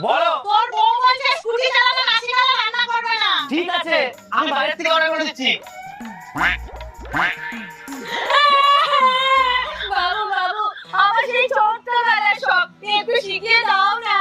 বলো। তোর বউ বলছে স্কুটি চালাবে না, শিখালে রান্না করবে না। ঠিক আছে, আমি বাইরে থেকে অর্ডার করে দিচ্ছি। বাবু বাবু, আমার সেই ছোট্টবেলার শখ একটু শিখিয়ে দাও না।